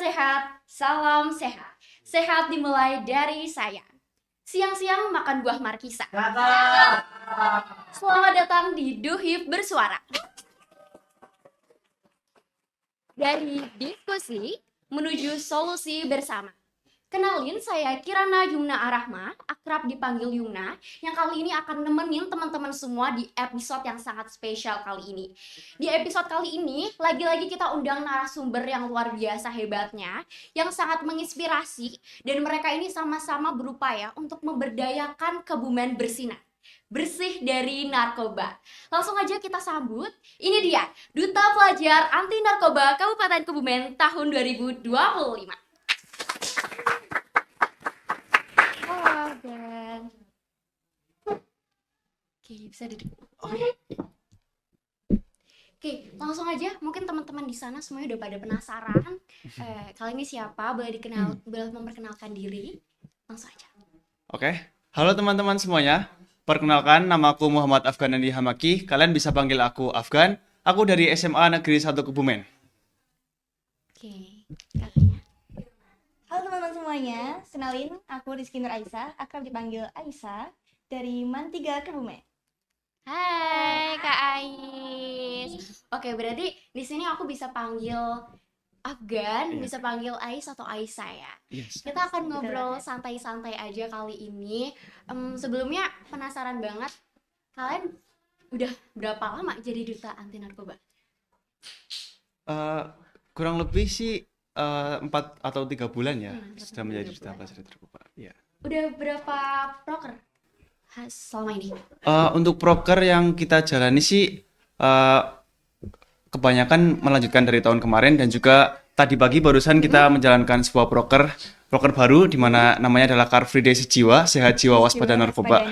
sehat, salam sehat. Sehat dimulai dari saya. Siang-siang makan buah markisa. Selamat datang di Duhip Bersuara. Dari diskusi menuju solusi bersama. Kenalin, saya Kirana Yumna Arahma, akrab dipanggil Yumna, yang kali ini akan nemenin teman-teman semua di episode yang sangat spesial kali ini. Di episode kali ini, lagi-lagi kita undang narasumber yang luar biasa hebatnya, yang sangat menginspirasi, dan mereka ini sama-sama berupaya untuk memberdayakan Kebumen bersinar. Bersih dari narkoba. Langsung aja kita sambut, ini dia, Duta Pelajar Anti Narkoba Kabupaten Kebumen tahun 2025. Halo, Dan. Oke, bisa duduk. Oke, langsung aja. Mungkin teman-teman di sana semuanya udah pada penasaran. Kali ini siapa? Boleh memperkenalkan diri? Langsung aja. Oke, halo teman-teman semuanya. Perkenalkan, nama aku Muhammad Afgan Andi Hamaki. Kalian bisa panggil aku Afgan. Aku dari SMA Negeri 1 Kebumen. Oke, kakaknya. Halo teman-teman semuanya, kenalin aku Rizky Nur Aisyah, akrab dipanggil Aisyah, dari MAN 3 Kebumen. Hai, Kak Ais. Oke, berarti di sini aku bisa panggil Afgan, Iya. bisa panggil Ais atau Aisyah ya. Yes. Kita akan ngobrol santai-santai aja kali ini. Sebelumnya penasaran banget, kalian udah berapa lama jadi duta anti narkoba? Kurang lebih sih 4 atau 3 bulan ya, 4 sudah atau menjadi 3 duta bulan. pelajar narkoba. Ya. Udah berapa proker selama ini? Untuk proker yang kita jalani sih kebanyakan melanjutkan dari tahun kemarin, dan juga tadi pagi barusan kita menjalankan sebuah proker baru di mana namanya adalah Car Free Day Sejiwa, Sehat Jiwa Waspada Narkoba.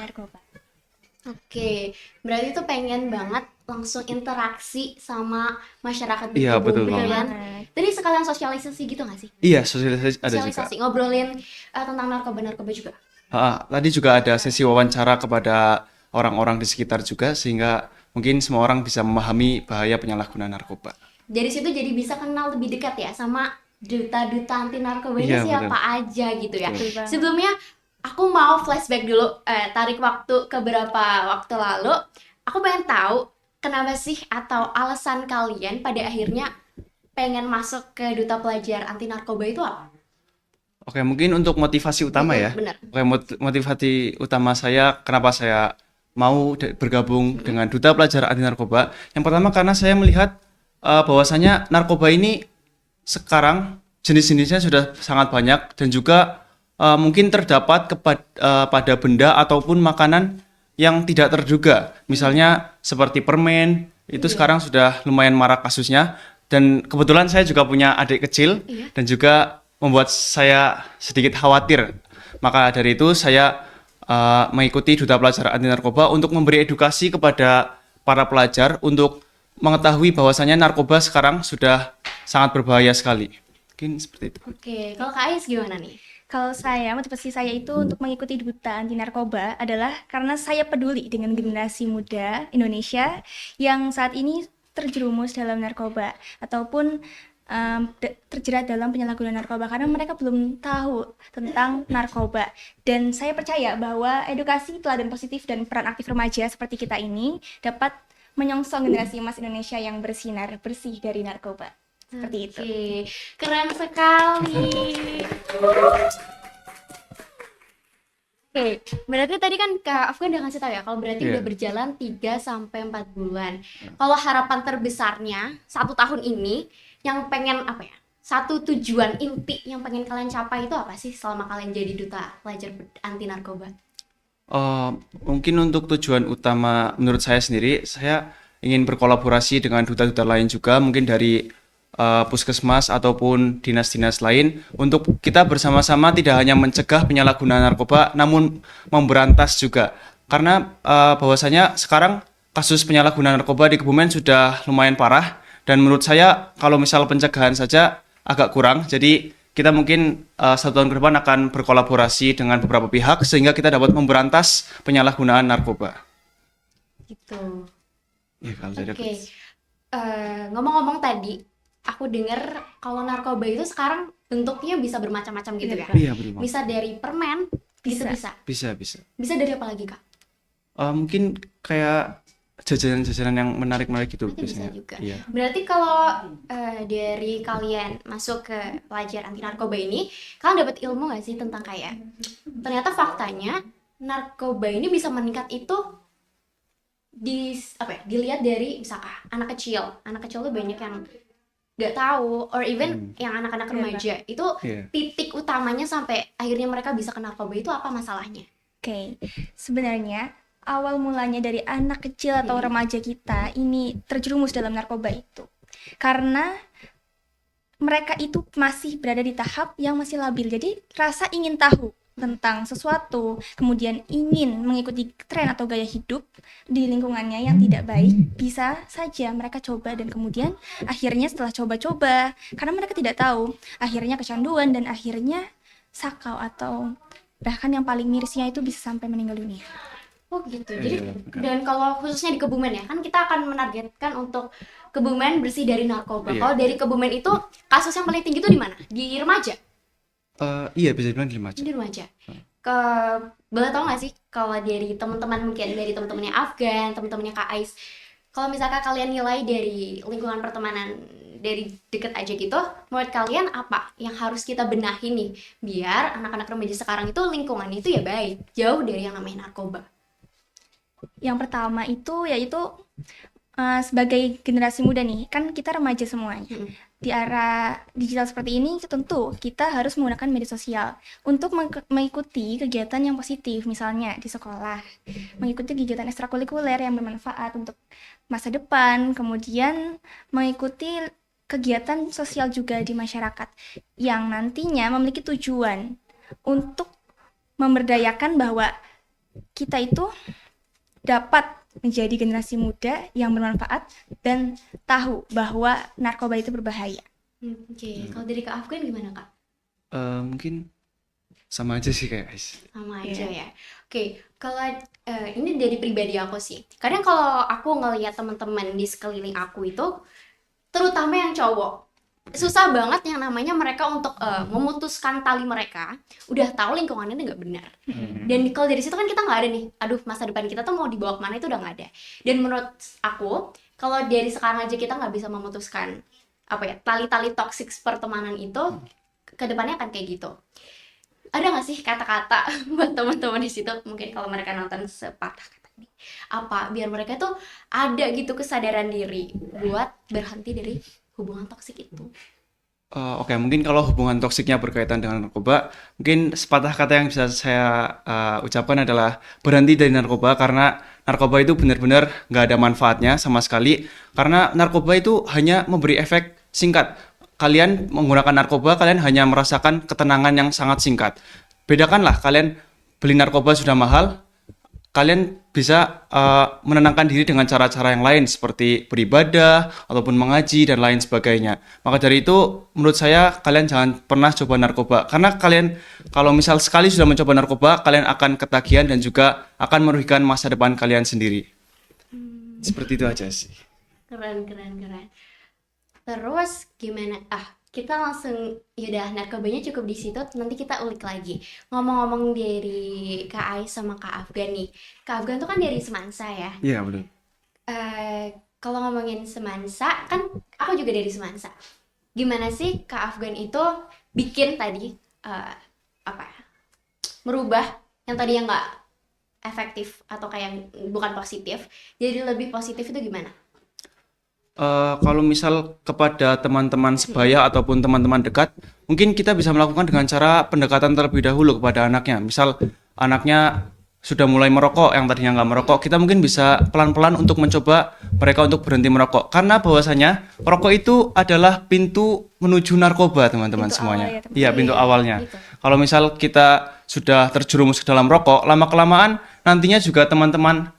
Oke, berarti tuh pengen banget langsung interaksi sama masyarakat di Iya, betul Kebumen. banget. Tadi sekalian sosialisasi gitu nggak sih? Iya, sosialisasi ada juga. Sosialisasi, ngobrolin tentang narkoba juga. Tadi juga ada sesi wawancara kepada orang-orang di sekitar juga, sehingga mungkin semua orang bisa memahami bahaya penyalahgunaan narkoba. Dari situ jadi bisa kenal lebih dekat ya sama duta-duta anti narkoba ini Iya, siapa betul. aja gitu ya. Betul banget. Sebelumnya aku mau flashback dulu, tarik waktu ke beberapa waktu lalu. Aku pengen tahu kenapa sih atau alasan kalian pada akhirnya pengen masuk ke duta pelajar anti narkoba itu apa? Oke, mungkin untuk motivasi utama ya. Bener. Oke, motivasi utama saya kenapa saya mau bergabung dengan Duta Pelajar Anti Narkoba. Yang pertama karena saya melihat bahwasanya narkoba ini sekarang jenis-jenisnya sudah sangat banyak, dan juga mungkin terdapat pada benda ataupun makanan yang tidak terduga. Misalnya seperti permen, itu sekarang sudah lumayan marak kasusnya. Dan kebetulan saya juga punya adik kecil, dan juga membuat saya sedikit khawatir. Maka dari itu saya mengikuti Duta Pelajar Anti Narkoba untuk memberi edukasi kepada para pelajar untuk mengetahui bahwasannya narkoba sekarang sudah sangat berbahaya sekali. Mungkin seperti itu. Oke, kalau Kak Ais gimana nih? Kalau saya, motivasi saya itu untuk mengikuti Duta Anti Narkoba adalah karena saya peduli dengan generasi muda Indonesia yang saat ini terjerumus dalam narkoba ataupun terjerat dalam penyalahgunaan narkoba karena mereka belum tahu tentang narkoba. Dan saya percaya bahwa edukasi, teladan positif, dan peran aktif remaja seperti kita ini dapat menyongsong generasi emas Indonesia yang bersinar, bersih dari narkoba. Seperti itu. Oke, keren sekali. Oke, berarti tadi kan Kak Afgan udah ngasih tahu ya kalau berarti Iya. udah berjalan 3 sampai 4 bulan. Kalau harapan terbesarnya 1 tahun ini yang pengen apa ya? Satu tujuan inti yang pengen kalian capai itu apa sih selama kalian jadi duta pelajar anti narkoba? Mungkin untuk tujuan utama menurut saya sendiri, saya ingin berkolaborasi dengan duta-duta lain juga, mungkin dari puskesmas ataupun dinas-dinas lain, untuk kita bersama-sama tidak hanya mencegah penyalahgunaan narkoba, namun memberantas juga. Karena bahwasanya sekarang kasus penyalahgunaan narkoba di Kebumen sudah lumayan parah, dan menurut saya kalau misal pencegahan saja agak kurang. Jadi kita mungkin 1 tahun ke depan akan berkolaborasi dengan beberapa pihak sehingga kita dapat memberantas penyalahgunaan narkoba. Gitu. Ya, kalau dari aku. Oke. Ngomong-ngomong tadi, aku dengar kalau narkoba itu sekarang bentuknya bisa bermacam-macam gitu ya. Iya, betul. Bisa dari permen, Bisa. bisa. Bisa. Bisa dari apa lagi, Kak? Mungkin kayak jajanan-jajanan yang menarik-menarik gitu Berarti bisa biasanya. juga. Iya. Berarti kalau dari kalian masuk ke pelajar anti narkoba ini, kalian dapat ilmu nggak sih tentang kayak ternyata faktanya narkoba ini bisa meningkat itu dilihat dari misalkan anak kecil tuh banyak yang nggak tahu, or even yang anak-anak Iya, remaja itu Iya. titik utamanya sampai akhirnya mereka bisa ke narkoba itu apa masalahnya? Oke, sebenarnya awal mulanya dari anak kecil atau remaja kita ini terjerumus dalam narkoba itu karena mereka itu masih berada di tahap yang masih labil. Jadi rasa ingin tahu tentang sesuatu, kemudian ingin mengikuti tren atau gaya hidup di lingkungannya yang tidak baik, bisa saja mereka coba dan kemudian akhirnya setelah coba-coba, karena mereka tidak tahu, akhirnya kecanduan dan akhirnya sakau atau bahkan yang paling mirisnya itu bisa sampai meninggal dunia. Oh gitu. Iya, Jadi benar. dan kalau khususnya di Kebumen ya, kan kita akan menargetkan untuk Kebumen bersih dari narkoba. Iya. Kalau dari Kebumen itu kasus yang paling tinggi itu di mana? Di remaja? Iya, bisa dibilang di remaja. Di remaja. Boleh tahu nggak sih kalau dari teman-teman, mungkin dari teman-temannya Afgan, teman-temannya Kak Ais, kalau misalkan kalian nilai dari lingkungan pertemanan dari deket aja gitu, menurut kalian apa yang harus kita benahi nih biar anak-anak remaja sekarang itu lingkungannya itu ya baik, jauh dari yang namanya narkoba? Yang pertama itu yaitu sebagai generasi muda nih, kan kita remaja semuanya. Di era digital seperti ini tentu kita harus menggunakan media sosial untuk mengikuti kegiatan yang positif, misalnya di sekolah, mengikuti kegiatan ekstrakurikuler yang bermanfaat untuk masa depan, kemudian mengikuti kegiatan sosial juga di masyarakat yang nantinya memiliki tujuan untuk memberdayakan bahwa kita itu dapat menjadi generasi muda yang bermanfaat dan tahu bahwa narkoba itu berbahaya. Oke. Kalau dari Kak Afgan gimana, Kak? Mungkin sama aja sih kayak Ais. Sama aja ya. Oke, kalau ini dari pribadi aku sih. Kadang kalau aku ngelihat teman-teman di sekeliling aku itu, terutama yang cowok, susah banget yang namanya mereka untuk memutuskan tali mereka. Udah tahu lingkungannya itu nggak benar. Dan kalau dari situ kan kita nggak ada nih. Aduh, masa depan kita tuh mau dibawa kemana itu udah nggak ada. Dan menurut aku, kalau dari sekarang aja kita nggak bisa memutuskan tali-tali toksik pertemanan itu, kedepannya akan kayak gitu. Ada nggak sih kata-kata buat teman-teman di situ, mungkin kalau mereka nonton sepatah kata ini, apa biar mereka tuh ada gitu kesadaran diri buat berhenti dari hubungan toksik itu? Oke, mungkin kalau hubungan toksiknya berkaitan dengan narkoba, mungkin sepatah kata yang bisa saya ucapkan adalah berhenti dari narkoba, karena narkoba itu benar-benar nggak ada manfaatnya sama sekali. Karena narkoba itu hanya memberi efek singkat. Kalian menggunakan narkoba, kalian hanya merasakan ketenangan yang sangat singkat. Bedakanlah, kalian beli narkoba sudah mahal, kalian bisa menenangkan diri dengan cara-cara yang lain seperti beribadah ataupun mengaji dan lain sebagainya. Maka dari itu menurut saya kalian jangan pernah coba narkoba, karena kalian kalau misal sekali sudah mencoba narkoba, kalian akan ketagihan dan juga akan merugikan masa depan kalian sendiri. Seperti itu aja sih. Keren. Terus gimana? Kita langsung, yaudah narkobanya cukup di situ, nanti kita ulik lagi. Ngomong-ngomong dari Kak Ais sama Kak Afgan nih. Kak Afgan tuh kan dari Semansa ya. Iya, betul. Kalau ngomongin Semansa, kan aku juga dari Semansa. Gimana sih Kak Afgan itu bikin tadi merubah yang tadi yang nggak efektif atau kayak bukan positif, jadi lebih positif itu gimana? Kalau misal kepada teman-teman sebaya ataupun teman-teman dekat, mungkin kita bisa melakukan dengan cara pendekatan terlebih dahulu kepada anaknya. Misal anaknya sudah mulai merokok, yang tadinya nggak merokok, kita mungkin bisa pelan-pelan untuk mencoba mereka untuk berhenti merokok. Karena bahwasanya rokok itu adalah pintu menuju narkoba, teman-teman Pintu semuanya. awal ya, teman-teman. Iya, pintu awalnya. Gitu. Kalau misal kita sudah terjerumus ke dalam rokok, lama-kelamaan nantinya juga teman-teman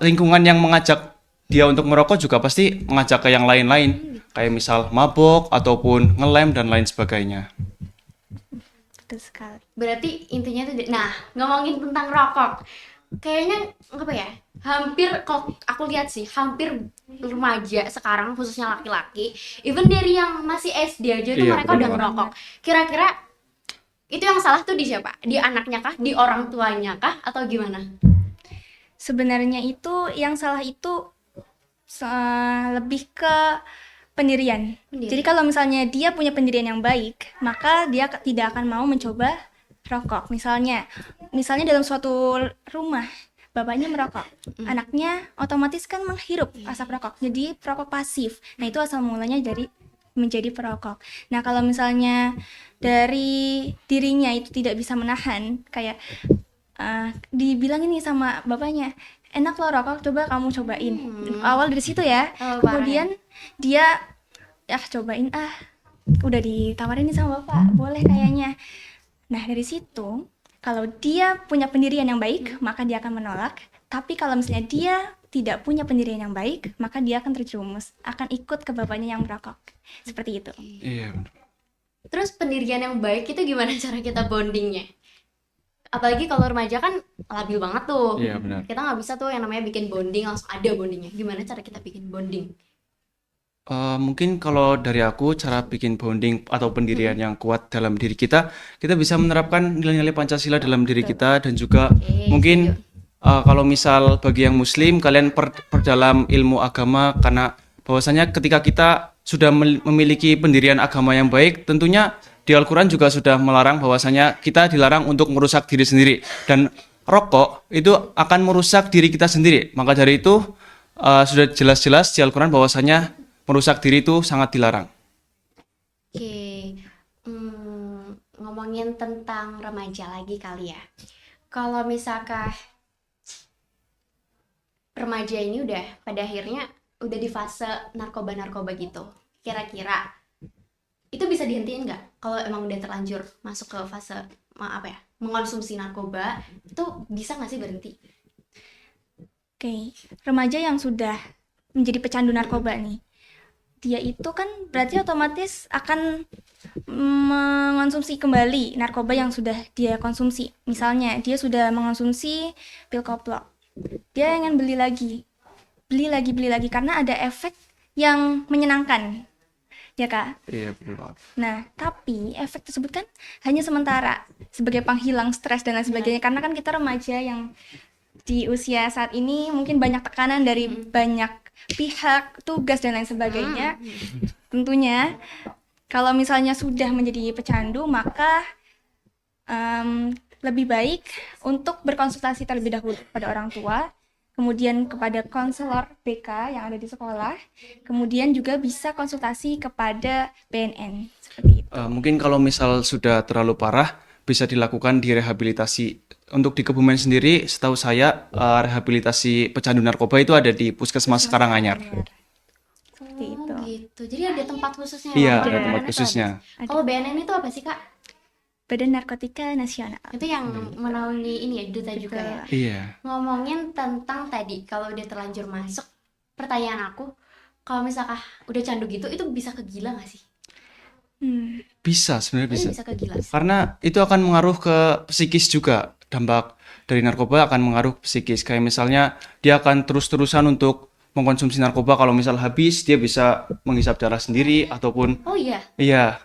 lingkungan yang mengajak dia untuk merokok juga pasti mengajak ke yang lain-lain, kayak misal mabok ataupun ngelem dan lain sebagainya. Betul sekali. Berarti intinya itu, nah ngomongin tentang rokok, kayaknya Hampir, kalau aku lihat sih, hampir remaja sekarang khususnya laki-laki, even dari yang masih SD aja tuh Iya, mereka benar udah banget. ngerokok. Kira-kira itu yang salah tuh di siapa? Di anaknya kah? Di orang tuanya kah? Atau gimana? Sebenarnya itu yang salah itu lebih ke pendirian. Pendirian. Jadi kalau misalnya dia punya pendirian yang baik, maka dia tidak akan mau mencoba rokok. Misalnya dalam suatu rumah, bapaknya merokok, anaknya otomatis kan menghirup asap rokok. Jadi perokok pasif. Nah, itu asal mulanya dari menjadi perokok. Nah, kalau misalnya dari dirinya itu tidak bisa menahan, kayak dibilang ini sama bapaknya, enak loh rokok, coba kamu cobain. Awal dari situ ya. Oh, Kemudian dia cobain, udah ditawarin nih sama bapak, boleh kayaknya. Nah, dari situ kalau dia punya pendirian yang baik, maka dia akan menolak. Tapi kalau misalnya dia tidak punya pendirian yang baik, maka dia akan terjerumus, akan ikut ke bapaknya yang merokok. Seperti itu. Iya, benar. Terus pendirian yang baik itu gimana cara kita bondingnya? Apalagi kalau remaja kan labil banget tuh. Iya, benar. Kita nggak bisa tuh yang namanya bikin bonding langsung ada bondingnya. Gimana cara kita bikin bonding? Mungkin kalau dari aku cara bikin bonding atau pendirian yang kuat dalam diri kita bisa menerapkan nilai-nilai Pancasila dalam diri kita dan juga mungkin kalau misal bagi yang Muslim kalian perdalam ilmu agama karena bahwasanya ketika kita sudah memiliki pendirian agama yang baik, tentunya di Al-Quran juga sudah melarang bahwasanya kita dilarang untuk merusak diri sendiri dan rokok itu akan merusak diri kita sendiri. Maka dari itu sudah jelas-jelas di Al-Quran bahwasanya merusak diri itu sangat dilarang. Oke, ngomongin tentang remaja lagi kali ya. Kalau misalkan remaja ini udah pada akhirnya udah di fase narkoba gitu, kira-kira itu bisa dihentiin nggak? Kalau emang udah terlanjur masuk ke fase mengonsumsi narkoba, itu bisa nggak sih berhenti? Oke, remaja yang sudah menjadi pecandu narkoba nih, dia itu kan berarti otomatis akan mengonsumsi kembali narkoba yang sudah dia konsumsi. Misalnya dia sudah mengonsumsi pil koplo, dia ingin beli lagi karena ada efek yang menyenangkan, ya kak. Iya, betul banget. Nah, tapi efek tersebut kan hanya sementara sebagai penghilang stres dan lain sebagainya, karena kan kita remaja yang di usia saat ini mungkin banyak tekanan dari banyak pihak, tugas dan lain sebagainya. Tentunya kalau misalnya sudah menjadi pecandu, maka lebih baik untuk berkonsultasi terlebih dahulu pada orang tua, kemudian kepada konselor BK yang ada di sekolah, kemudian juga bisa konsultasi kepada BNN seperti itu. Mungkin kalau misal sudah terlalu parah bisa dilakukan direhabilitasi. Untuk di Kebumen sendiri, setahu saya rehabilitasi pecandu narkoba itu ada di Puskesmas Karanganyar. Seperti itu. Gitu. Jadi ada tempat khususnya. Iya, Kalau ada BNN tempat itu khususnya. apa? Kalau BNN itu apa sih, Kak? Badan Narkotika Nasional. Itu yang menaungi ini ya, duta juga ya. Iya. Ngomongin tentang tadi, kalau udah terlanjur masuk, pertanyaan aku, kalau misalkan udah candu gitu, itu bisa ke gila nggak sih? Bisa, sebenarnya bisa. Bisa ke gila. Karena itu akan mengaruh ke psikis juga. Dampak dari narkoba akan mengaruh ke psikis. Kayak misalnya dia akan terus-terusan untuk mengkonsumsi narkoba. Kalau misal habis, dia bisa menghisap darah sendiri ataupun Oh iya. iya,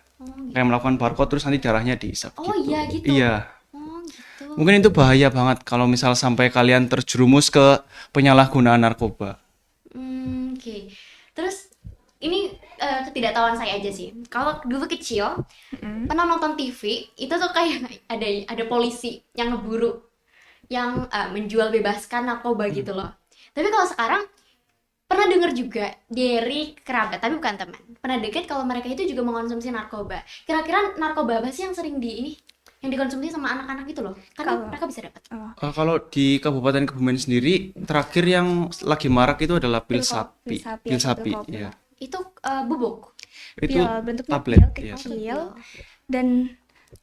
kayak melakukan barcode terus nanti darahnya dihisap Oh gitu. iya gitu. Iya. Oh gitu. Mungkin itu bahaya banget kalau misal sampai kalian terjerumus ke penyalahgunaan narkoba. Oke. Terus ini ketidaktahuan saya aja sih. Kalau dulu kecil pernah nonton TV, itu tuh kayak ada polisi yang ngeburu yang menjual bebaskan narkoba gitu loh. Tapi kalau sekarang pernah dengar juga dari kerabat, tapi bukan teman. Pernah deket kalau mereka itu juga mengonsumsi narkoba. Kira-kira narkoba apa sih yang sering yang dikonsumsi sama anak-anak gitu loh? Karena mereka bisa dapat. Kalau di Kabupaten Kebumen sendiri, terakhir yang lagi marak itu adalah pil sapi. Pil sapi, ya. Itu bubuk. Itu Pil bentuknya tablet, pil ya. kecil, dan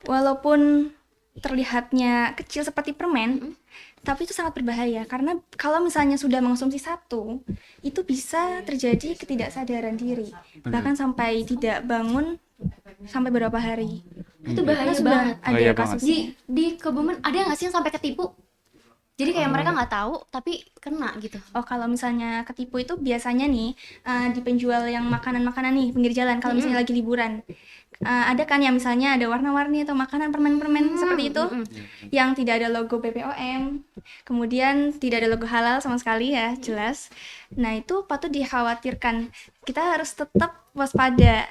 walaupun terlihatnya kecil seperti permen, tapi itu sangat berbahaya karena kalau misalnya sudah mengonsumsi satu, itu bisa terjadi ketidaksadaran diri, bahkan sampai tidak bangun sampai beberapa hari. Itu bahaya Karena sudah banget. ada Bahaya banget. kasusnya. Di Kebumen ada nggak sih yang sampai ketipu? Jadi kayak mereka nggak tahu tapi kena gitu. Oh, kalau misalnya ketipu itu biasanya nih di penjual yang makanan-makanan nih pinggir jalan kalau misalnya lagi liburan. Ada kan yang misalnya ada warna-warni atau makanan permen-permen seperti itu yang tidak ada logo BPOM, kemudian tidak ada logo halal sama sekali ya, jelas. Nah, itu patut dikhawatirkan. Kita harus tetap waspada.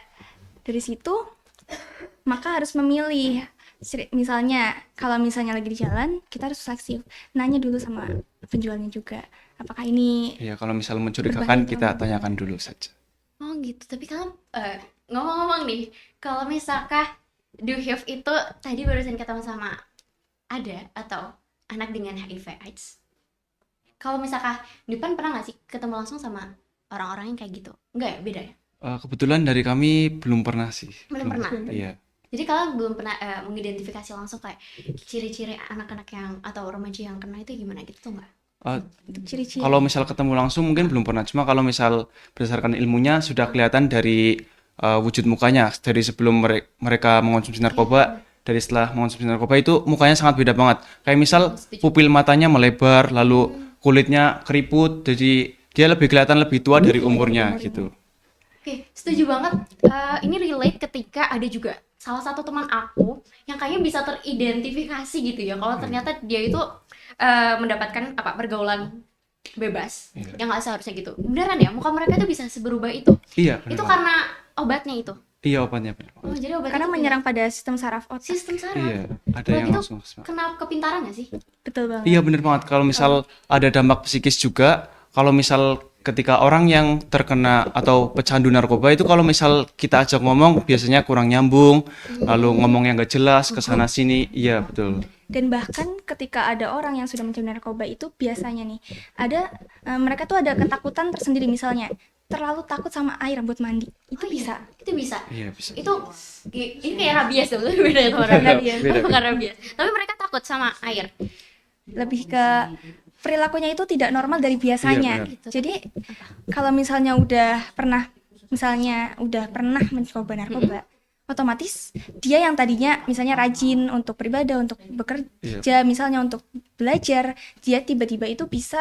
Dari situ maka harus memilih. Misalnya kalau misalnya lagi di jalan, kita harus selektif, nanya dulu sama penjualnya juga apakah ini Ya, kalau misal mencurigakan Berbahaya kita atau tanyakan dulu saja. Oh gitu, tapi kalian ngomong-ngomong nih, kalau misalkan do have itu tadi barusan ketemu sama ada atau anak dengan HIV AIDS. Kalau misalkan Dipan pernah nggak sih ketemu langsung sama orang-orang yang kayak gitu? Enggak ya, beda ya? Kebetulan dari kami belum pernah sih. Belum pernah. Iya. Jadi kalian belum pernah mengidentifikasi langsung kayak ciri-ciri anak-anak yang atau remaja yang kena itu gimana gitu tuh nggak? untuk ciri-ciri? Kalau misal ketemu langsung mungkin belum pernah. Cuma kalau misal berdasarkan ilmunya sudah kelihatan dari wujud mukanya. Dari sebelum mereka mengonsumsi narkoba, dari setelah mengonsumsi narkoba itu mukanya sangat beda banget. Kayak misal pupil matanya melebar, lalu kulitnya keriput, jadi dia lebih kelihatan lebih tua dari umurnya gitu. Oke, setuju banget. Ini relate ketika ada juga salah satu teman aku yang kayaknya bisa teridentifikasi gitu ya. Kalau ternyata dia itu mendapatkan pergaulan bebas yang nggak seharusnya gitu. Beneran ya, muka mereka tuh bisa seberubah itu. Iya, Itu benar. karena obatnya itu. Iya, obatnya benar. Oh, jadi obatnya Karena itu menyerang pada sistem saraf otak. sistem saraf. Iya, ada Kalau yang gitu langsung. kena kepintaran nggak sih? Betul banget. Iya, benar banget. Kalau misal ada dampak psikis juga, kalau misal ketika orang yang terkena atau pecandu narkoba itu kalau misal kita ajak ngomong biasanya kurang nyambung, lalu ngomong yang gak jelas kesana sini. Iya, betul. Dan bahkan ketika ada orang yang sudah mencoba narkoba itu biasanya nih ada mereka tuh ada ketakutan tersendiri, misalnya terlalu takut sama air buat mandi. Itu bisa. Itu bisa. Iya, bisa. Itu ini kayak rabies tuh, beda ya sama rabies. Beda. Bukan rabies. Tapi mereka takut sama air. Lebih ke perilakunya itu tidak normal dari biasanya. Iya, benar. Jadi kalau misalnya udah pernah mencoba narkoba, otomatis dia yang tadinya misalnya rajin untuk beribadah, untuk bekerja, misalnya untuk belajar, dia tiba-tiba itu bisa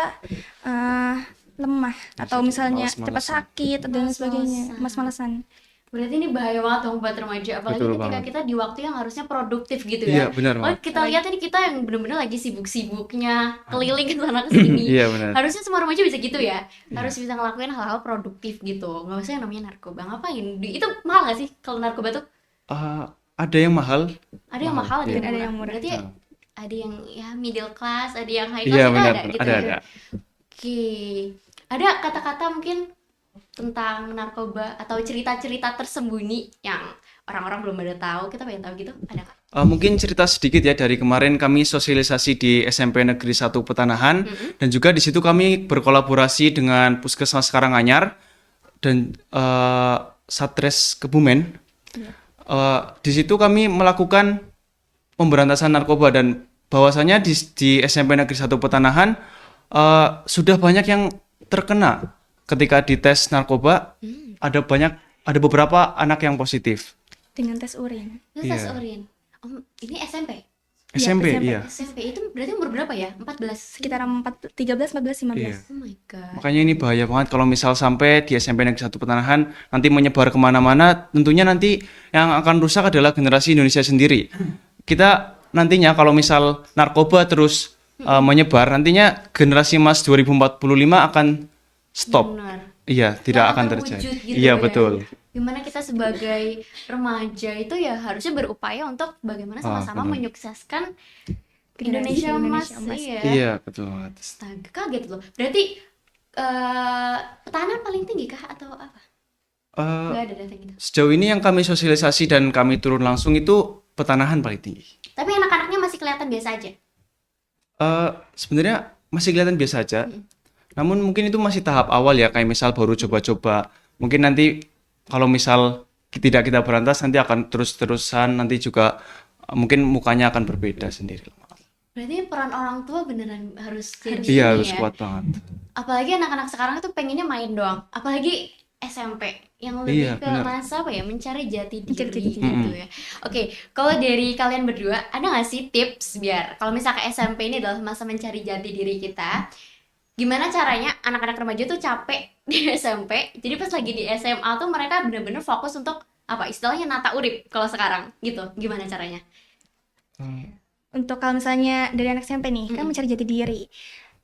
lemah atau misalnya cepat malas-malasan. sakit dan sebagainya, Malas-malasan. mas-malasan. Berarti ini bahaya banget dong buat remaja, apalagi Betul ketika banget. kita di waktu yang harusnya produktif gitu Iya, ya. benar Oh, banget. kita lihat ini kita yang bener-bener lagi sibuk-sibuknya keliling ke sana ke sini. Iya, benar. Harusnya semua remaja bisa gitu ya. Harus bisa ngelakuin hal-hal produktif gitu. Nggak usah yang namanya narkoba. Ngapain? Itu mahal nggak sih kalau narkoba tuh? Ada yang mahal. Ada yang mahal, Iya. Ada yang murah. Berarti Nah. ada yang ya middle class, ada yang high class, Iya, itu benar. ada gitu Ada, ya. ada. Oke. Ada kata-kata mungkin tentang narkoba atau cerita-cerita tersembunyi yang orang-orang belum pada tahu, kita pengen tahu gitu, ada nggak? Mungkin cerita sedikit ya, dari kemarin kami sosialisasi di SMP Negeri 1 Petanahan, dan juga di situ kami berkolaborasi dengan Puskesmas Karanganyar dan Satres Kebumen. Di situ kami melakukan pemberantasan narkoba, dan bahwasanya di SMP Negeri 1 Petanahan sudah banyak yang terkena ketika dites narkoba. Ada beberapa anak yang positif. Dengan tes urin. Itu tes Iya. urin. Ini SMP. SMP, SMP. iya. SMP itu berarti umur berapa ya? 14. Sekitar 13, 14, 15. Iya. Oh my god. Makanya ini bahaya banget kalau misal sampai di SMP Negeri 1 Petanahan nanti menyebar kemana-mana. Tentunya nanti yang akan rusak adalah generasi Indonesia sendiri. Kita nantinya kalau misal narkoba terus menyebar, nantinya generasi emas 2045 akan stop. Benar. Iya, tidak Nggak akan terwujud terjadi. gitu Iya, ya. betul. Gimana kita sebagai remaja itu ya harusnya berupaya untuk bagaimana sama-sama benar. menyukseskan Generasi Indonesia emas. Indonesia emas. Iya. Iya, betul banget. Astaga, kaget loh. Berarti petahana paling tinggi kah atau apa? Eh, Nggak ada data gitu. Sejauh ini yang kami sosialisasi dan kami turun langsung itu Petanahan paling tinggi. Tapi anak-anaknya masih kelihatan biasa aja. Sebenarnya masih kelihatan biasa aja. Namun mungkin itu masih tahap awal ya, kayak misal baru coba-coba. Mungkin nanti kalau misal tidak kita berantas nanti akan terus-terusan, nanti juga mungkin mukanya akan berbeda sendiri. Berarti peran orang tua beneran harus jadi Iya, ini harus ya. kuat banget. Apalagi anak-anak sekarang itu pengennya main doang. Apalagi SMP yang lebih Iya, ke benar. masa apa ya, mencari jati Mencari diri jati diri. gitu ya. Oke, kalau dari kalian berdua ada nggak sih tips biar kalau misalkan SMP ini adalah masa mencari jati diri kita, gimana caranya anak-anak remaja tuh capek di SMP, jadi pas lagi di SMA tuh mereka bener-bener fokus untuk apa istilahnya nata urip kalau sekarang gitu, gimana caranya? Untuk kalau misalnya dari anak SMP nih, kan Mm-mm. mencari jati diri.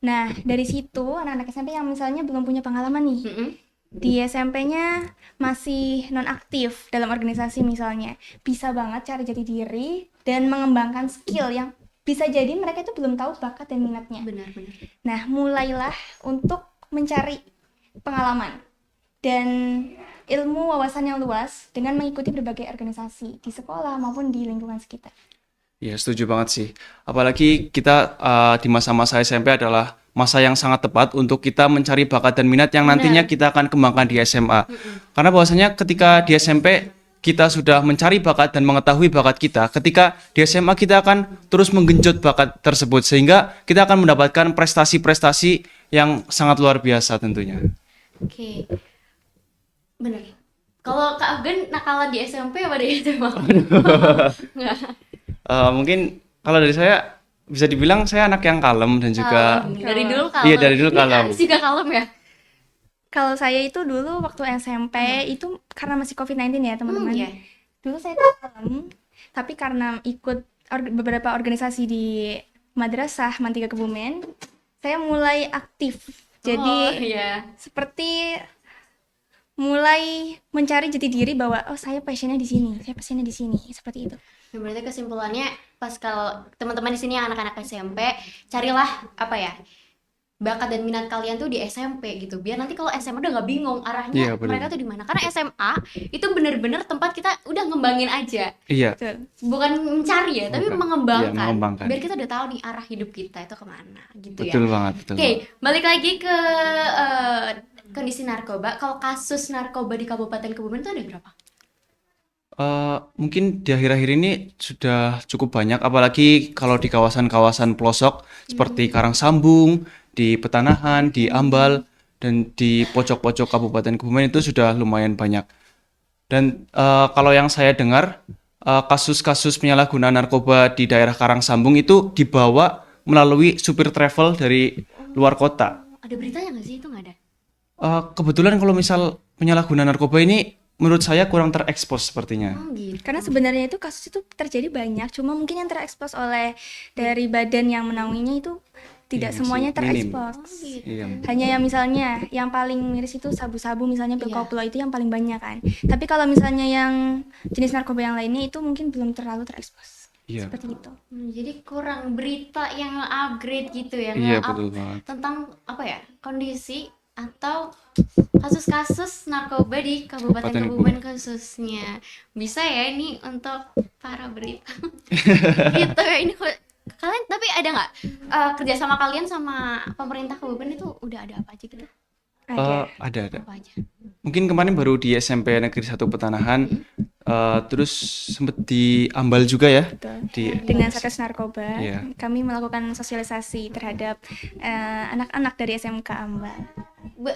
Nah, dari situ anak-anak SMP yang misalnya belum punya pengalaman nih, Mm-mm. di SMP-nya masih non-aktif dalam organisasi misalnya, bisa banget cari jati diri dan mengembangkan skill yang bisa jadi mereka itu belum tahu bakat dan minatnya. Benar-benar. Nah, mulailah untuk mencari pengalaman dan ilmu wawasan yang luas dengan mengikuti berbagai organisasi di sekolah maupun di lingkungan sekitar. Ya, setuju banget sih. Apalagi kita di masa-masa SMP adalah masa yang sangat tepat untuk kita mencari bakat dan minat yang nantinya Benar. kita akan kembangkan di SMA. Karena bahwasanya ketika di SMP kita sudah mencari bakat dan mengetahui bakat kita, ketika di SMA kita akan terus menggenjot bakat tersebut sehingga kita akan mendapatkan prestasi-prestasi yang sangat luar biasa tentunya. Oke, bener. Kalau Kak Afgan nakalan di SMP apa di SMA? Nggak. Mungkin kalau dari saya bisa dibilang saya anak yang kalem dan juga Dari dulu kalem. Iya, dari dulu Ini kalem. Aris juga kalem ya? Kalau saya itu dulu waktu SMP itu karena masih COVID-19 ya teman-teman. Iya. Dulu saya tuh kalem, tapi karena ikut beberapa organisasi di Madrasah Mantiga Kebumen, saya mulai aktif. Jadi Oh, iya. seperti mulai mencari jati diri bahwa oh saya passionnya di sini, seperti itu. Nah, berarti kesimpulannya pas kalau teman-teman di sini yang anak-anak SMP, carilah apa ya? Bakat dan minat kalian tuh di SMP gitu. Biar nanti kalau SMA udah nggak bingung arahnya Iya, benar. mereka tuh di mana. Karena SMA itu bener-bener tempat kita udah ngembangin aja. iya. Betul. Bukan mencari ya, tapi Bukan. mengembangkan. Iya, mengembangkan. Biar kita udah tahu nih arah hidup kita itu kemana gitu ya. Betul banget, betul. Oke, balik lagi ke kondisi narkoba. Kalau kasus narkoba di Kabupaten Kebumen itu ada berapa? Mungkin di akhir-akhir ini sudah cukup banyak, apalagi kalau di kawasan-kawasan pelosok seperti Karangsambung, di Petanahan, di Ambal, dan di pojok-pojok Kabupaten Kebumen itu sudah lumayan banyak. Dan kalau yang saya dengar, kasus-kasus penyalahgunaan narkoba di daerah Karangsambung itu dibawa melalui supir travel dari luar kota. Ada beritanya nggak sih? Itu nggak ada. Kebetulan kalau misal penyalahgunaan narkoba ini menurut saya kurang terekspos sepertinya. Oh gitu. Karena sebenarnya itu kasus itu terjadi banyak, cuma mungkin yang terekspos oleh dari badan yang menaunginya itu tidak Iya, semuanya masih minim. terekspos. Oh gitu. Iya. Hanya yang misalnya yang paling miris itu sabu-sabu misalnya pil Iya. koplo itu yang paling banyak kan. Tapi kalau misalnya yang jenis narkoba yang lainnya itu mungkin belum terlalu terekspos. Iya. Seperti itu. Jadi kurang berita yang upgrade gitu ya, Iya, nge-up betul banget. tentang apa ya, kondisi atau kasus-kasus narkoba di Kabupaten Kabupaten Kebumen khususnya. Bisa ya ini untuk para berita. Gitu ya ini kalian tapi ada nggak kerjasama kalian sama pemerintah Kabupaten itu udah ada apa aja gitu? Ada. Ada. Apa aja? Mungkin kemarin baru di SMP Negeri 1 Petanahan, terus sempet di Ambal juga ya. Betul. Di Dengan Satgas Narkoba, Iya. kami melakukan sosialisasi terhadap anak-anak dari SMK Ambal.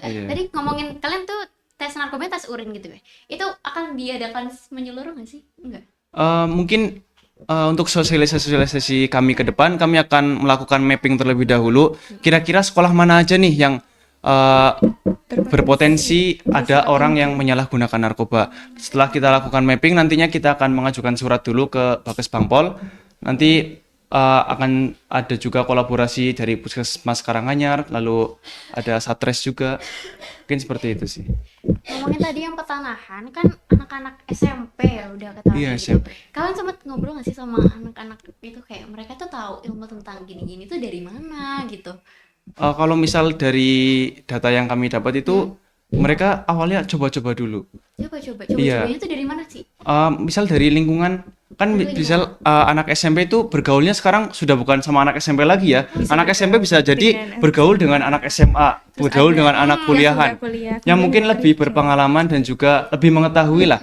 Iya. Tadi ngomongin kalian tuh tes narkoba tes urin gitu ya. Itu akan diadakan menyeluruh nggak sih? Enggak. Mungkin untuk sosialisasi kami ke depan, kami akan melakukan mapping terlebih dahulu. Kira-kira sekolah mana aja nih yang berpotensi ada orang yang menyalahgunakan narkoba. Setelah kita lakukan mapping, nantinya kita akan mengajukan surat dulu ke Bakes Bangpol. Nanti akan ada juga kolaborasi dari Puskesmas Karanganyar, lalu ada Satres juga. Mungkin seperti itu sih. Ngomongin tadi yang Petanahan kan anak-anak SMP ya udah ketahuan Iya, gitu. SMP. Kalian sempat ngobrol nggak sih sama anak-anak itu kayak mereka tuh tahu ilmu tentang gini-gini tuh dari mana gitu? Kalau misal dari data yang kami dapat itu, mereka awalnya coba-coba dulu. Coba-coba Iya. cobanya tuh dari mana sih? Misal dari lingkungan, kan Dari misal anak SMP itu bergaulnya sekarang sudah bukan sama anak SMP lagi ya. Anak SMP bisa jadi dengan bergaul dengan anak SMA, bergaul dengan anak kuliahan, sudah kuliah, yang kemudian mungkin lebih bekerja. berpengalaman dan juga lebih mengetahui lah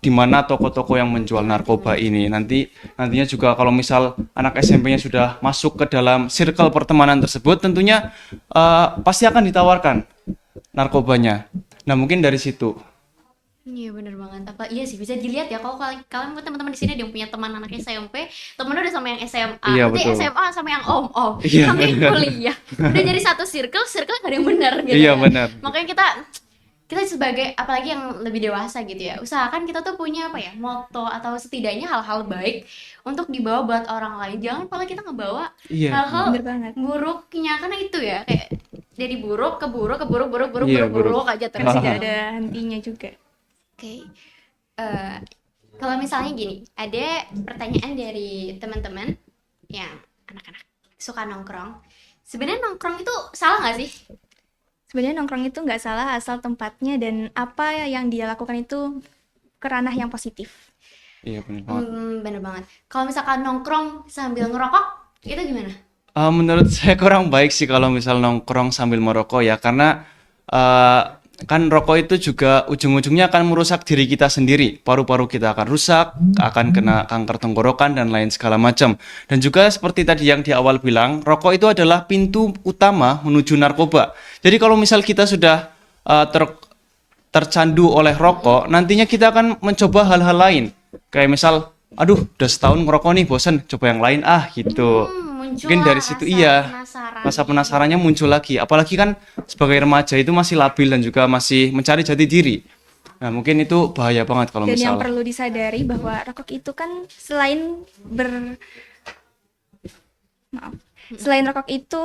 di mana toko-toko yang menjual narkoba ini. Nantinya juga kalau misal anak SMP-nya sudah masuk ke dalam circle pertemanan tersebut, tentunya pasti akan ditawarkan narkobanya. Nah, mungkin dari situ. Iya bener banget. Apa iya sih bisa dilihat ya kalau kalian teman-teman di sini ada yang punya teman anak SMP, temennya udah sama yang SMA, Iya, nanti betul. SMA sama yang om-om, Iya, sampai benar. kuliah. Udah jadi satu circle gak ada yang benar gitu Iya, ya. benar. Makanya kita sebagai apalagi yang lebih dewasa gitu ya, usahakan kita tuh punya apa ya, moto atau setidaknya hal-hal baik untuk dibawa buat orang lain. Jangan malah kita ngebawa Iya, hal-hal Bener banget. buruknya, karena itu ya kayak jadi buruk ke buruk ke buruk buruk buruk Iya, buruk buruk buruk. aja Kan terus tidak ya. ada hentinya juga. Oke. Eh, kalau misalnya gini, ada pertanyaan dari teman-teman yang anak-anak suka nongkrong. Sebenarnya nongkrong itu salah nggak sih? Sebenarnya nongkrong itu nggak salah asal tempatnya dan apa yang dia lakukan itu ke ranah yang positif. Iya, benar banget. Bener banget. Kalau misalkan nongkrong sambil ngerokok, itu gimana? Menurut saya kurang baik sih kalau misal nongkrong sambil merokok ya, karena kan rokok itu juga ujung-ujungnya akan merusak diri kita sendiri. Paru-paru kita akan rusak, akan kena kanker tenggorokan dan lain segala macam. Dan juga seperti tadi yang di awal bilang, rokok itu adalah pintu utama menuju narkoba. Jadi kalau misal kita sudah tercandu oleh rokok, nantinya kita akan mencoba hal-hal lain. Kayak misal, aduh, udah setahun ngerokok nih, bosen, coba yang lain gitu. Mungkin dari situ penasaran. rasa penasarannya muncul lagi. Apalagi kan sebagai remaja itu masih labil dan juga masih mencari jati diri. Nah, mungkin itu bahaya banget kalau Dan yang misal. perlu disadari bahwa rokok itu kan selain rokok itu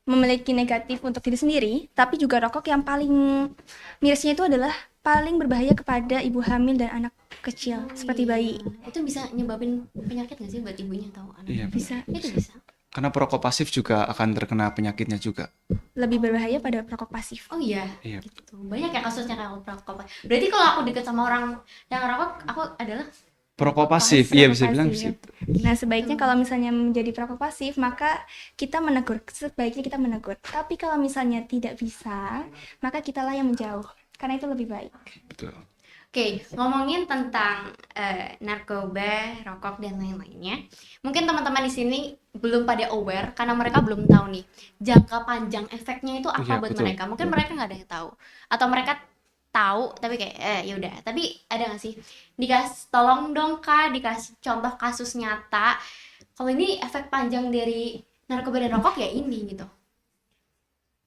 memiliki negatif untuk diri sendiri, tapi juga rokok yang paling mirisnya itu adalah paling berbahaya kepada ibu hamil dan anak kecil seperti bayi. Itu bisa nyebabin penyakit nggak sih buat ibunya atau anak? Iya, Bisa Itu bisa. karena perokok pasif juga akan terkena penyakitnya juga. lebih berbahaya pada perokok pasif. Oh iya. Iya. Gitu. Banyak ya kasusnya kalau rokok. Berarti kalau aku deket sama orang yang rokok, aku adalah Perokok pasif, Perokok iya bisa bilang pasif. gitu. Nah, sebaiknya kalau misalnya menjadi perokok pasif, maka sebaiknya kita menegur. Tapi kalau misalnya tidak bisa, maka kitalah yang menjauh, karena itu lebih baik. Betul. Oke, ngomongin tentang narkoba, rokok dan lain-lainnya. Mungkin teman-teman di sini belum pada aware karena mereka belum tahu nih jangka panjang efeknya itu apa Iya, buat betul. mereka. Mungkin mereka nggak ada yang tahu, atau mereka tahu tapi kayak ya udah. Tapi ada nggak sih tolong dong Kak dikasih contoh kasus nyata. Kalau ini efek panjang dari narkoba dan rokok ya ini gitu.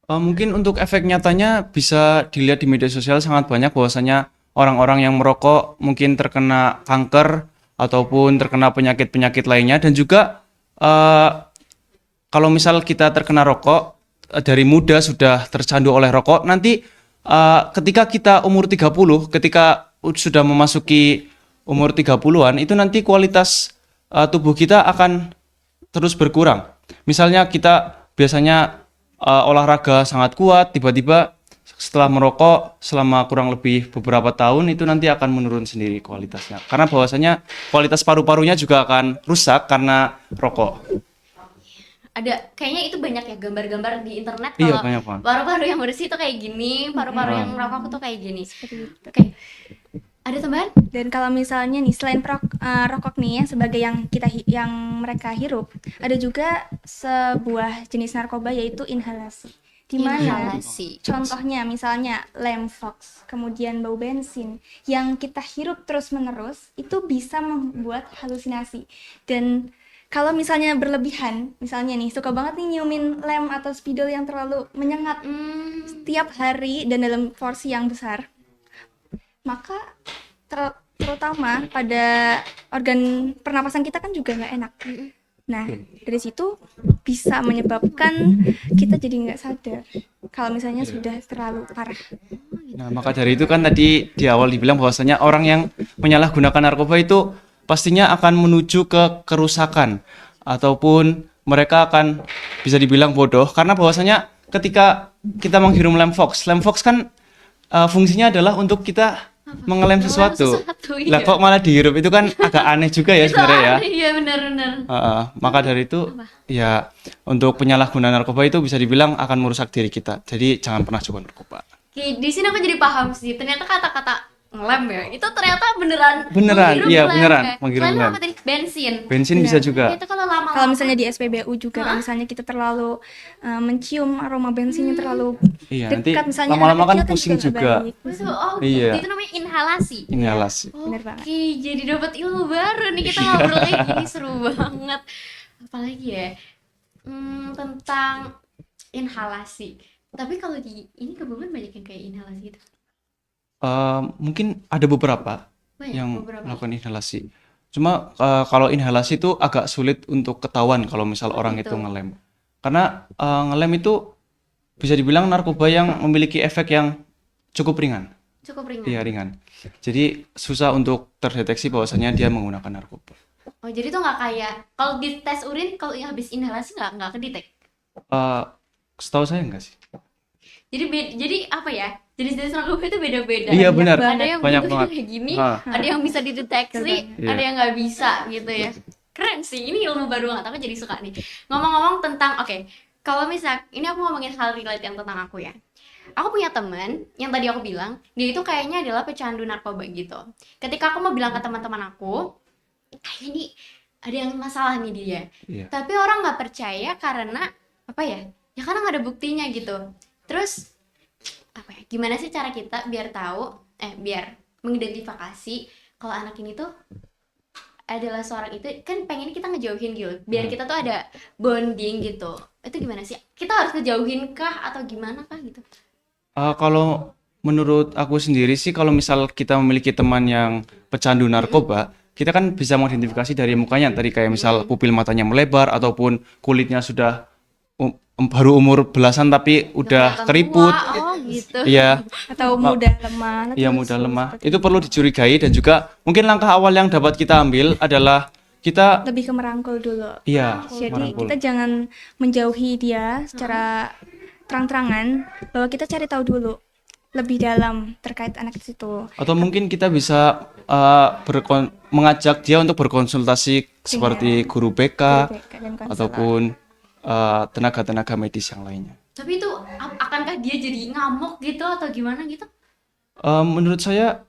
Mungkin untuk efek nyatanya bisa dilihat di media sosial sangat banyak bahwasanya orang-orang yang merokok mungkin terkena kanker ataupun terkena penyakit-penyakit lainnya dan juga kalau misal kita terkena rokok dari muda sudah tercandu oleh rokok nanti ketika kita umur 30 ketika sudah memasuki umur 30-an itu nanti kualitas tubuh kita akan terus berkurang. Misalnya kita biasanya olahraga sangat kuat, tiba-tiba setelah merokok selama kurang lebih beberapa tahun itu nanti akan menurun sendiri kualitasnya. Karena bahwasanya kualitas paru-parunya juga akan rusak karena rokok. Ada kayaknya itu banyak ya gambar-gambar di internet Iya, kalau banyak banget. paru-paru yang bersih tuh kayak gini, paru-paru yang merokok tuh kayak gini. Seperti itu. Oke. Ada tambahan? Dan kalau misalnya nih selain rokok nih ya sebagai yang mereka hirup, ada juga sebuah jenis narkoba yaitu inhalasi. Di mana Inhalasi. contohnya misalnya lem fox, kemudian bau bensin yang kita hirup terus-menerus itu bisa membuat halusinasi. Dan kalau misalnya berlebihan, misalnya nih suka banget nih nyiumin lem atau spidol yang terlalu menyengat setiap hari dan dalam porsi yang besar, maka terutama pada organ pernapasan kita kan juga nggak enak. Nah, dari situ bisa menyebabkan kita jadi nggak sadar kalau misalnya sudah terlalu parah. Nah, maka dari itu kan tadi di awal dibilang bahwasanya orang yang menyalahgunakan narkoba itu pastinya akan menuju ke kerusakan ataupun mereka akan bisa dibilang bodoh karena bahwasanya ketika kita menghirup lem fox kan fungsinya adalah untuk kita mengelem sesuatu. Lah iya. kok malah dihirup itu kan agak aneh juga ya Itu sebenarnya ya. aneh, iya benar-benar. Maka dari itu ya untuk penyalahgunaan narkoba itu bisa dibilang akan merusak diri kita. Jadi jangan pernah coba narkoba. Oke, di sini aku jadi paham sih. Ternyata kata-kata ngelem ya. Itu ternyata beneran Beneran, menghirup iya lem beneran, ya. menghirup Selain lem. apa tadi? Bensin. Bensin bisa juga. Itu kalau lama-lama Kalau misalnya di SPBU juga, kalau misalnya kita terlalu mencium aroma bensinnya terlalu Iya, nanti dekat, misalnya lama-lama anak kan kecil pusing nggak juga. baik. itu oh Iya. itu namanya inhalasi. Inhalasi. Bener banget. Oke, jadi dapat ilmu baru nih kita ngobrol kayak gini seru banget. Apalagi ya tentang inhalasi. Tapi kalau di ini kebetulan banyak yang kayak inhalasi itu. Mungkin ada beberapa Banyak yang beberapa. melakukan inhalasi. Cuma kalau inhalasi itu agak sulit untuk ketahuan kalau misal orang gitu. itu ngelem. Karena ngelem itu bisa dibilang narkoba yang memiliki efek yang cukup ringan. Cukup ringan. Iya, ringan. Jadi susah untuk terdeteksi bahwasanya dia menggunakan narkoba. Oh, jadi tuh nggak kayak kalau di tes urin kalau habis inhalasi nggak kedetek. Eh, Setahu saya enggak sih. Jadi apa ya? Jenis-jenis narkoba itu beda-beda. Iya, benar. Ada yang Banyak bentuknya banget. kayak gini, Ah. ada yang bisa dideteksi, Iya. ada yang nggak bisa gitu ya. Keren sih, ini ilmu baru banget. Aku jadi suka nih. Ngomong-ngomong tentang, oke, kalau misal ini aku ngomongin hal relate yang tentang aku ya. Aku punya temen yang tadi aku bilang dia itu kayaknya adalah pecandu narkoba gitu. Ketika aku mau bilang ke teman-teman aku, kayaknya nih ada yang masalah nih dia. Iya. Tapi orang nggak percaya karena apa ya? Ya karena nggak ada buktinya gitu. Terus apa ya? Gimana sih cara kita biar tahu, biar mengidentifikasi kalau anak ini tuh adalah seorang itu kan pengen kita ngejauhin gitu. Biar kita tuh ada bonding gitu. Itu gimana sih? Kita harus ngejauhin kah atau gimana kah gitu? Kalau menurut aku sendiri sih, kalau misal kita memiliki teman yang pecandu narkoba, kita kan bisa mengidentifikasi dari mukanya. Tadi kayak misal pupil matanya melebar ataupun kulitnya sudah baru umur belasan tapi udah Kelihatan keriput. tua, oh gitu. Iya, Atau mudah lemah. iya terus mudah lemah. seperti Itu perlu dicurigai, dan juga mungkin langkah awal yang dapat kita ambil adalah kita lebih ke merangkul dulu. iya Jadi merangkul. kita jangan menjauhi dia secara terang-terangan, bahwa kita cari tahu dulu lebih dalam terkait anak itu. Atau mungkin kita bisa mengajak dia untuk berkonsultasi seperti guru BK dan konselor. ataupun tenaga-tenaga medis yang lainnya. Tapi itu akankah dia jadi ngamuk gitu atau gimana gitu? Menurut saya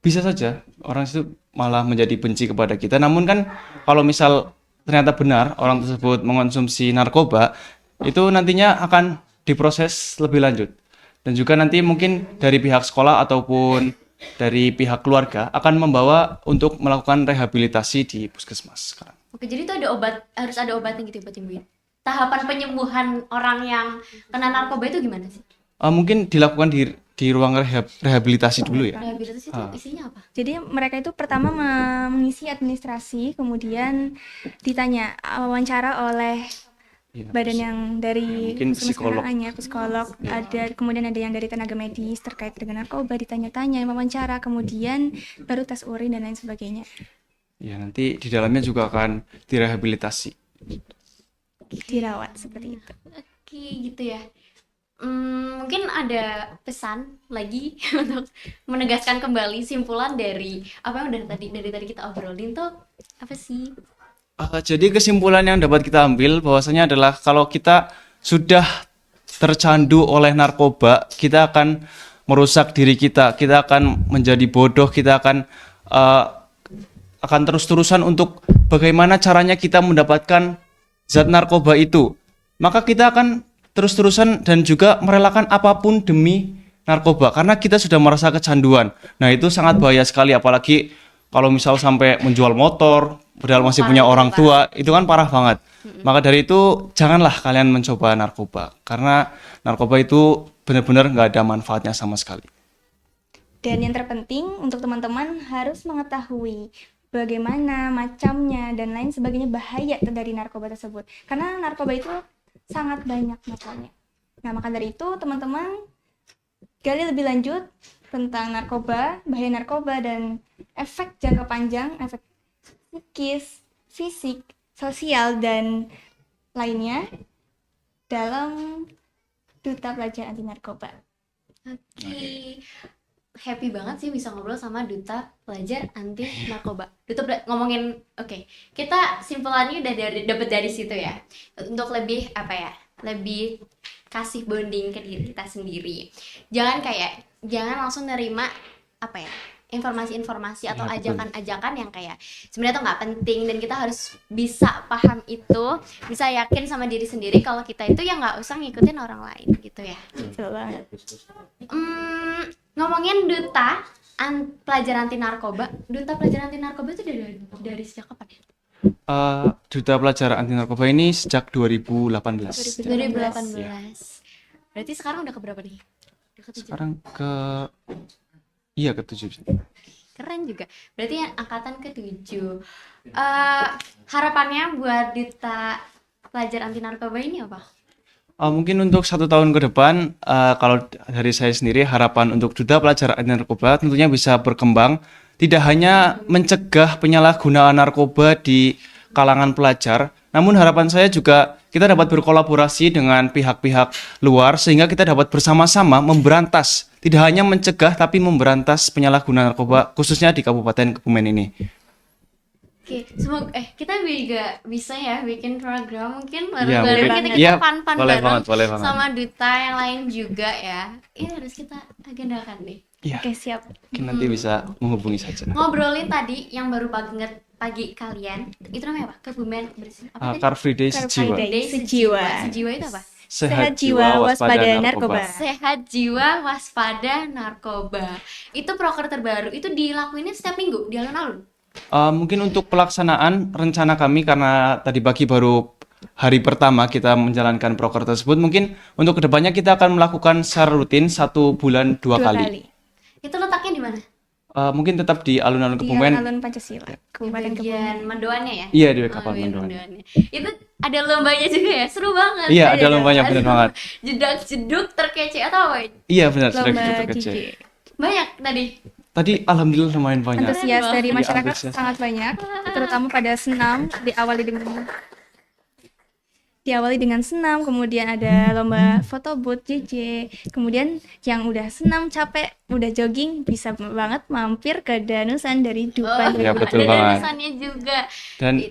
bisa saja orang itu malah menjadi benci kepada kita. Namun kan kalau misal ternyata benar orang tersebut mengonsumsi narkoba, itu nantinya akan diproses lebih lanjut. Dan juga nanti mungkin dari pihak sekolah ataupun dari pihak keluarga akan membawa untuk melakukan rehabilitasi di puskesmas sekarang. Oke, jadi itu ada obat, harus ada obatnya gitu ya buat nyembuhin. Tahapan penyembuhan orang yang kena narkoba itu gimana sih? Mungkin dilakukan di ruang rehabilitasi dulu ya. Rehabilitasi itu isinya apa? Jadi mereka itu pertama mengisi administrasi, kemudian ditanya wawancara oleh Iya. badan yang dari Mungkin unsur psikolog. masyarakatnya, psikolog, ada kemudian ada yang dari tenaga medis terkait dengan narkoba, ditanya-tanya, wawancara, kemudian baru tes urin dan lain sebagainya. Ya, nanti di dalamnya juga akan direhabilitasi. Dirawat seperti itu. Oke, gitu ya. Mungkin ada pesan lagi untuk menegaskan kembali simpulan dari apa yang dari tadi kita obrolin tuh apa sih? Jadi kesimpulan yang dapat kita ambil bahwasanya adalah kalau kita sudah tercandu oleh narkoba, kita akan merusak diri kita akan menjadi bodoh, kita akan terus-terusan untuk bagaimana caranya kita mendapatkan zat narkoba itu. Maka kita akan terus-terusan dan juga merelakan apapun demi narkoba karena kita sudah merasa kecanduan. Nah, itu sangat bahaya sekali, apalagi kalau misal sampai menjual motor padahal masih punya orang tua, itu kan parah banget. Maka dari itu janganlah kalian mencoba narkoba karena narkoba itu benar-benar nggak ada manfaatnya sama sekali. Dan yang terpenting untuk teman-teman harus mengetahui bagaimana macamnya dan lain sebagainya bahaya dari narkoba tersebut. Karena narkoba itu sangat banyak macamnya. Nah, maka dari itu teman-teman gali lebih lanjut tentang narkoba, bahaya narkoba, dan efek jangka panjang, efek psikis, fisik, sosial, dan lainnya dalam Duta Pelajar Anti Narkoba. Oke. Happy banget sih bisa ngobrol sama Duta Pelajar Anti Narkoba. Ngomongin, oke. Kita simpulannya udah dapat dari situ ya. Untuk lebih apa ya? Lebih kasih bonding ke diri kita sendiri. Jangan langsung nerima apa ya? informasi-informasi atau Iya, betul. ajakan-ajakan yang kayak sebenarnya tuh nggak penting, dan kita harus bisa paham itu, bisa yakin sama diri sendiri kalau kita itu ya nggak usah ngikutin orang lain gitu ya. Betul banget. Ngomongin pelajar anti narkoba, duta pelajar anti narkoba itu dari sejak kapan ya? Duta Pelajar Anti Narkoba ini sejak 2018. 2018. Berarti sekarang udah keberapa nih? Udah ke-7. Sekarang ke-7. Keren juga. Berarti yang angkatan ke-7. Harapannya buat duta pelajar anti narkoba ini apa? Mungkin untuk 1 tahun ke depan, kalau dari saya sendiri harapan untuk Duta Pelajar Anti Narkoba tentunya bisa berkembang, tidak hanya mencegah penyalahgunaan narkoba di kalangan pelajar, namun harapan saya juga kita dapat berkolaborasi dengan pihak-pihak luar sehingga kita dapat bersama-sama memberantas, tidak hanya mencegah tapi memberantas penyalahgunaan narkoba khususnya di Kabupaten Kebumen ini. Oke, semoga kita juga bisa ya bikin program mungkin Iya, bareng-bareng mungkin. kita Iya, pan-pan boleh bareng banget. sama duta yang lain juga ya. Ini harus kita agendakan nih. Iya, Oke, siap. mungkin nanti bisa menghubungi saja. Ngobrolin tadi yang baru banget pagi kalian, itu namanya apa? Kebumen bersih. Apa tadi? Car Free Day Car sejiwa. Free Day. Sejiwa. Sejiwa. Sejiwa itu apa? Sehat jiwa, waspada narkoba. Sehat jiwa, waspada narkoba. Itu proker terbaru. Itu dilakuinnya setiap minggu di alun-alun. Mungkin untuk pelaksanaan rencana kami karena tadi pagi baru hari pertama kita menjalankan proker tersebut, mungkin untuk kedepannya kita akan melakukan secara rutin 1 bulan 2 kali. Itu letaknya di mana? Mungkin tetap di alun-alun Di Kebumen. Alun Pancasila, Kabupaten Kebumen. Bagian mendoannya ya? Iya, di kapal iya, mendoan. mendoannya. Itu ada lombanya juga ya? Seru banget. Iya, ada lombanya, benar banget. Jedak-jeduk terkece atau apa? Iya, benar, sudah Lomba gitu kecil. JJ. Banyak tadi. Tadi alhamdulillah lumayan banyak. Antusias dari Iya, masyarakat antusias. sangat banyak, terutama pada senam, diawali dengan senam, kemudian ada lomba foto booth JJ, kemudian yang udah senam capek, udah jogging bisa banget mampir ke danusan dari Dupan. Iya, betul ada banget. danusannya juga.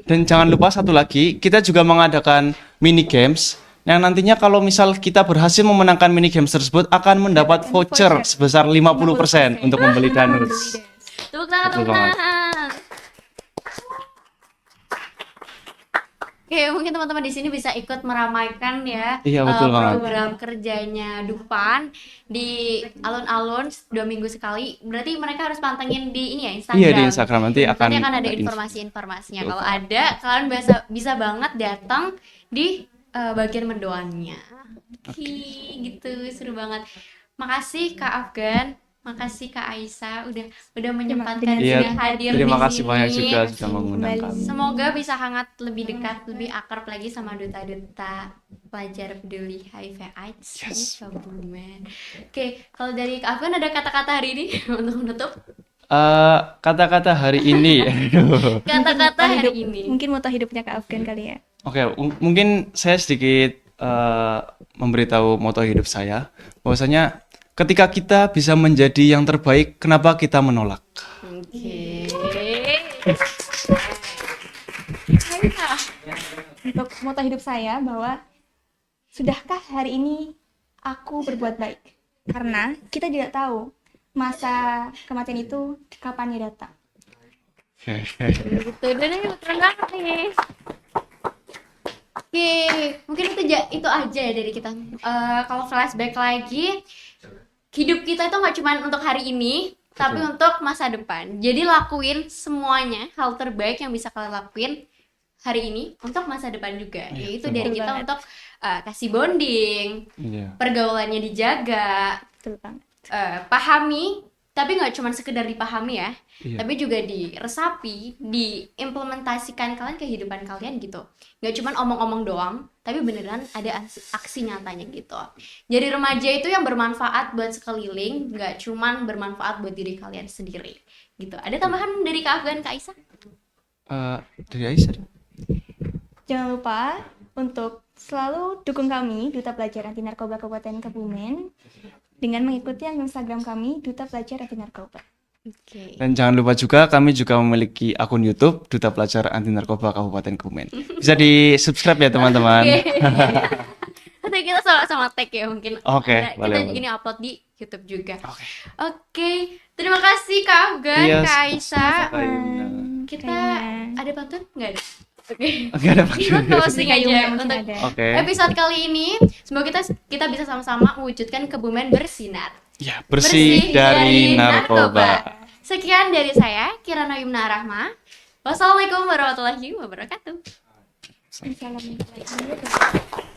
Dan jangan lupa satu lagi, kita juga mengadakan mini games yang nantinya kalau misal kita berhasil memenangkan mini games tersebut akan mendapat voucher sebesar 50% untuk membeli danus. Tepuk tangan, Betul tepuk banget. tangan. Oke, mungkin teman-teman di sini bisa ikut meramaikan ya Iya, betul banget. program kerjanya Dupan di alun-alun 2 minggu sekali. Berarti mereka harus pantengin di ini ya, Instagram. Iya, di Instagram nanti akan ada ada informasi-informasinya. Betul. Kalau ada, kalian bisa banget datang di bagian mendoannya. Oke, gitu, seru banget. Makasih Kak Afgan, makasih Kak Aisyah udah menyempatkan Iya, diri hadir terima di kasih sini. banyak juga sudah mengundang kami. Semoga bisa hangat lebih dekat, lebih akrab lagi sama duta-duta pelajar peduli HIV/AIDS di Kebumen. Oke, kalau dari Kak Afgan ada kata-kata hari ini untuk menutup? Kata-kata hari ini. Kata-kata hari ini. Mungkin moto hidupnya Kak Afgan kali ya. Oke, mungkin saya sedikit memberitahu moto hidup saya, bahwasanya ketika kita bisa menjadi yang terbaik, kenapa kita menolak? Oke. Untuk moto hidup saya bahwa sudahkah hari ini aku berbuat baik? Karena kita tidak tahu masa kematian itu kapannya datang. Gitu, dan ini keren banget nih. Oke, mungkin itu aja ya dari kita. Kalau flashback lagi, hidup kita itu nggak cuma untuk hari ini, tapi untuk masa depan. Jadi lakuin semuanya hal terbaik yang bisa kalian lakuin hari ini untuk masa depan juga. Yaitu dari Betul kita banget. untuk kasih bonding, Iya. pergaulannya dijaga, Betul banget. pahami, tapi nggak cuma sekedar dipahami ya, Iya. tapi juga diresapi, diimplementasikan kalian kehidupan kalian gitu. Nggak cuma omong-omong doang, tapi beneran ada aksi nyatanya gitu. Jadi remaja itu yang bermanfaat buat sekeliling, nggak cuma bermanfaat buat diri kalian sendiri gitu. Ada tambahan dari Kak Afgan, Kak Aisyah? Dari Aisyah. Jangan lupa untuk selalu dukung kami, Duta Pelajar Anti Narkoba Kabupaten Kebumen, dengan mengikuti Instagram kami, Duta Pelajar Anti Narkoba. Oke. Dan jangan lupa juga kami juga memiliki akun YouTube Duta Pelajar Anti Narkoba Kabupaten Kebumen. Bisa di-subscribe ya teman-teman. Nanti kita sama tag ya mungkin. Oke, Kita boleh. ini upload di YouTube juga. Oke. Oke, Terima kasih Kak Afgan, Iya, Kak Aisyah. Kak Yuna. Kita Kayaknya. ada pantun? Nggak ada. Oke. Oke, ada Kita maksudnya. closing aja Kayaknya mungkin untuk ada. Oke. episode kali ini. Semoga kita bisa sama-sama mewujudkan kebumen bersinar. Ya, bersih dari narkoba. Sekian dari saya, Kirana Yumna Rahma. Wassalamualaikum warahmatullahi wabarakatuh. Assalamualaikum.